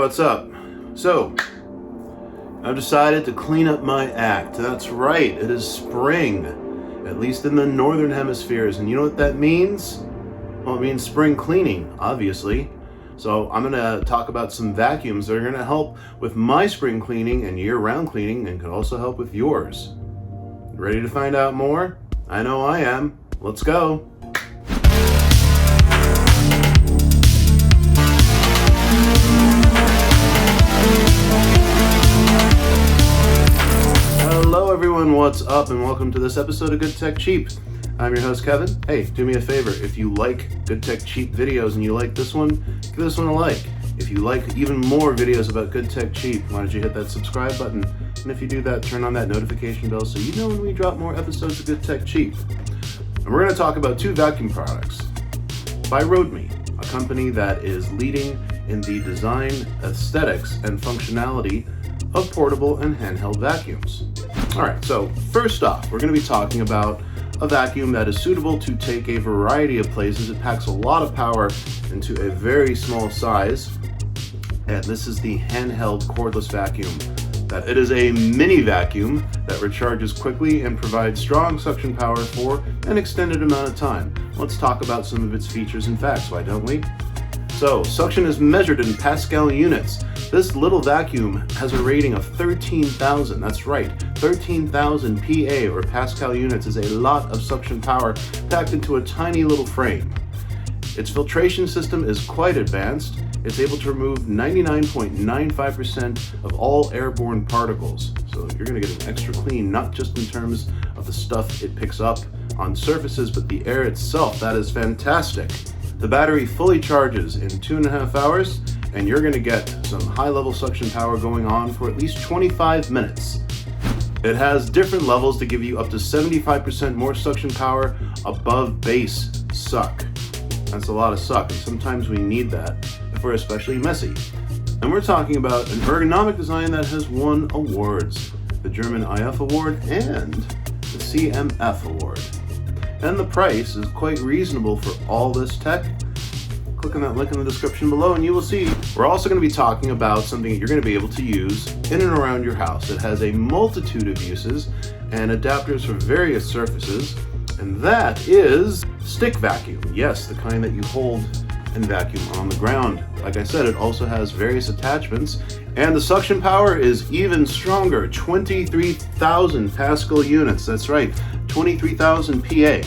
what's up? So, I've decided to clean up my act. That's right, it is spring, at least in the northern hemispheres. And you know what that means? Well, it means spring cleaning, obviously. So I'm gonna talk about some vacuums that are gonna help with my spring cleaning and year-round cleaning, and can also help with yours. Ready to find out more? I know I am. Let's go. Hello everyone, what's up, and welcome to this episode of Good Tech Cheap. I'm your host Kevin. Hey, do me a favor, if you like Good Tech Cheap videos and you like this one, give this one a like. If you like even more videos about Good Tech Cheap, why don't you hit that subscribe button? And if you do that, turn on that notification bell so you know when we drop more episodes of Good Tech Cheap. And we're going to talk about two vacuum products by ROIDMI, a company that is leading in the design, aesthetics, and functionality of portable and handheld vacuums. Alright, so first off, we're going to be talking about a vacuum that is suitable to take a variety of places. It packs a lot of power into a very small size, and this is the handheld cordless vacuum. That it is a mini vacuum that recharges quickly and provides strong suction power for an extended amount of time. Let's talk about some of its features and facts, why don't we? So, suction is measured in Pascal units. This little vacuum has a rating of 13,000, that's right, 13,000 PA or Pascal units is a lot of suction power packed into a tiny little frame. Its filtration system is quite advanced. It's able to remove 99.95% of all airborne particles. So you're gonna get an extra clean, not just in terms of the stuff it picks up on surfaces, but the air itself. That is fantastic. The battery fully charges in 2.5 hours, and you're gonna get some high-level suction power going on for at least 25 minutes. It has different levels to give you up to 75% more suction power above base suck. That's a lot of suck, and sometimes we need that if we're especially messy. And we're talking about an ergonomic design that has won awards, the German IF Award and the CMF Award. And the price is quite reasonable for all this tech. Click on that link in the description below and you will see. We're also going to be talking about something that you're going to be able to use in and around your house. It has a multitude of uses and adapters for various surfaces, and that is stick vacuum. Yes, the kind that you hold and vacuum on the ground. Like I said, it also has various attachments, and the suction power is even stronger, 23,000 Pascal units. That's right, 23,000 PA.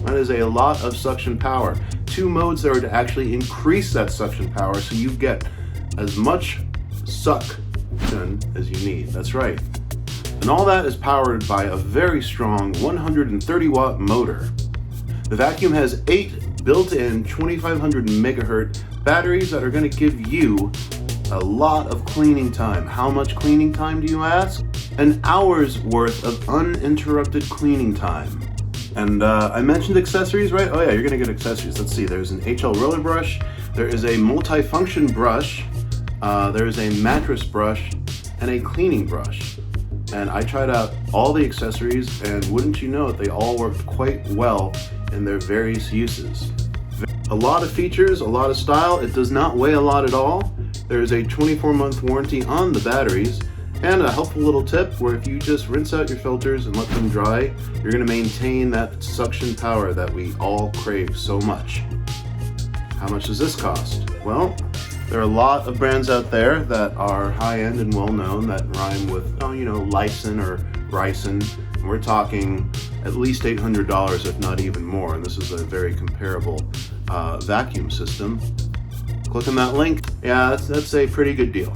That is a lot of suction power. Two modes that are to actually increase that suction power so you get as much suction as you need. That's right. And all that is powered by a very strong 130 watt motor. The vacuum has 8 built-in 2500 megahertz batteries that are going to give you a lot of cleaning time. How much cleaning time do you ask? An hour's worth of uninterrupted cleaning time. And I mentioned accessories, right? Oh yeah, you're gonna get accessories. Let's see, there's an HL roller brush, there is a multifunction brush, there is a mattress brush, and a cleaning brush. And I tried out all the accessories, and wouldn't you know it, they all worked quite well in their various uses. A lot of features, a lot of style. It does not weigh a lot at all. There is a 24-month warranty on the batteries, and a helpful little tip where if you just rinse out your filters and let them dry, you're going to maintain that suction power that we all crave so much. How much does this cost? Well, there are a lot of brands out there that are high-end and well-known that rhyme with, Lyson or Ryson. And we're talking at least $800, if not even more. And this is a very comparable vacuum system. Click on that link. Yeah, that's a pretty good deal.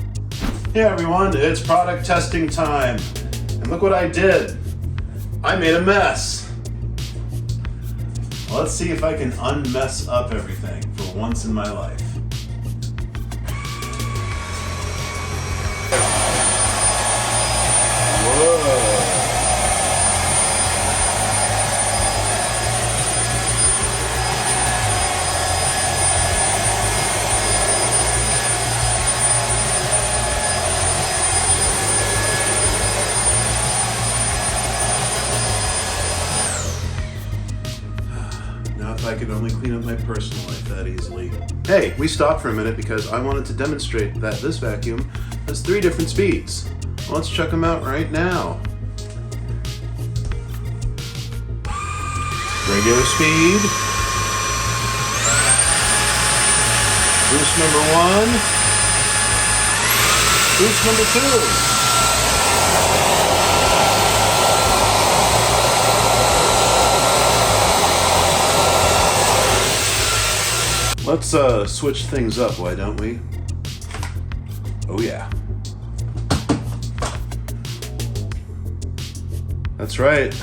Hey everyone, it's product testing time. And look what I did. I made a mess. Let's see if I can unmess up everything for once in my life. Whoa. If I could only clean up my personal life that easily. Hey, we stopped for a minute because I wanted to demonstrate that this vacuum has 3 different speeds. Well, let's check them out right now. Regular speed. Boost number 1. Boost number 2. Let's switch things up, why don't we? Oh yeah. That's right.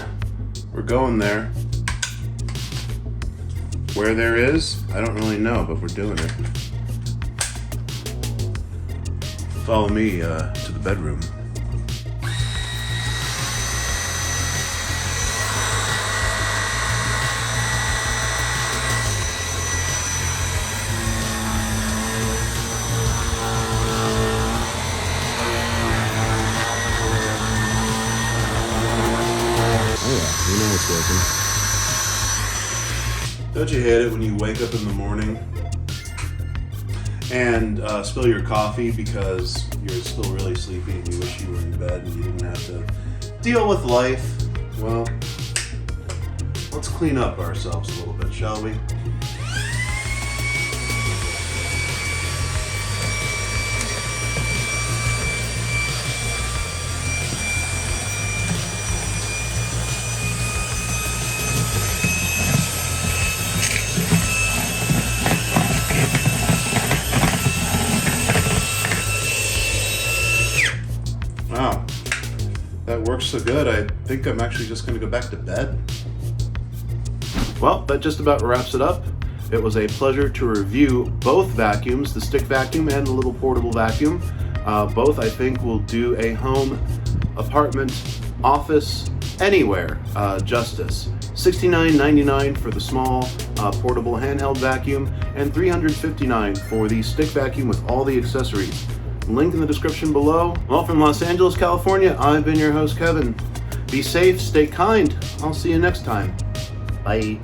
We're going there. Where there is, I don't really know, but we're doing it. Follow me to the bedroom. You know it's working. Don't you hate it when you wake up in the morning and spill your coffee because you're still really sleepy and you wish you were in bed and you didn't have to deal with life? Well, let's clean up ourselves a little bit, shall we? Wow, that works so good, I think I'm actually just going to go back to bed. Well, that just about wraps it up. It was a pleasure to review both vacuums, the stick vacuum and the little portable vacuum. Both, I think, will do a home, apartment, office, anywhere justice. $69.99 for the small portable handheld vacuum and $359 for the stick vacuum with all the accessories. Link in the description below. Well, from Los Angeles, California, I've been your host, Kevin. Be safe, stay kind. I'll see you next time. Bye.